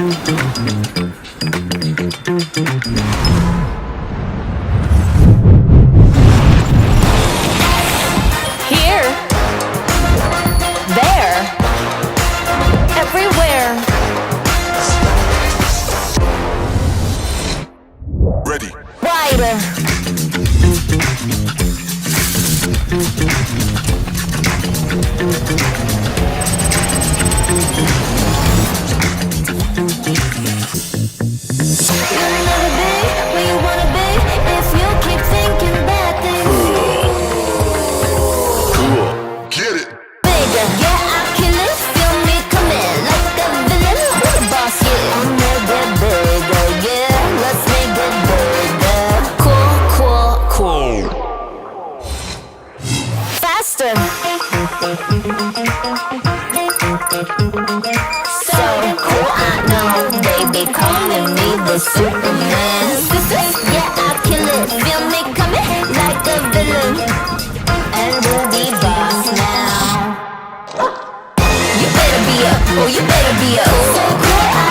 Here, there, everywhere. Ready. Wider. You'll never be where you wanna be if you keep thinking bad things. Cool. Get it. Bigger, yeah, I kill it. Feel me coming like a villain. Who's the boss? Yeah, I'll make it bigger. Yeah, let's make it bigger. Cool, cool, cool. Faster. So cool, I know they be calling me the Superman. Yeah, I kill it. Feel me coming like a villain. And we'll be boss now. You better be up, oh you better be up. So cool, I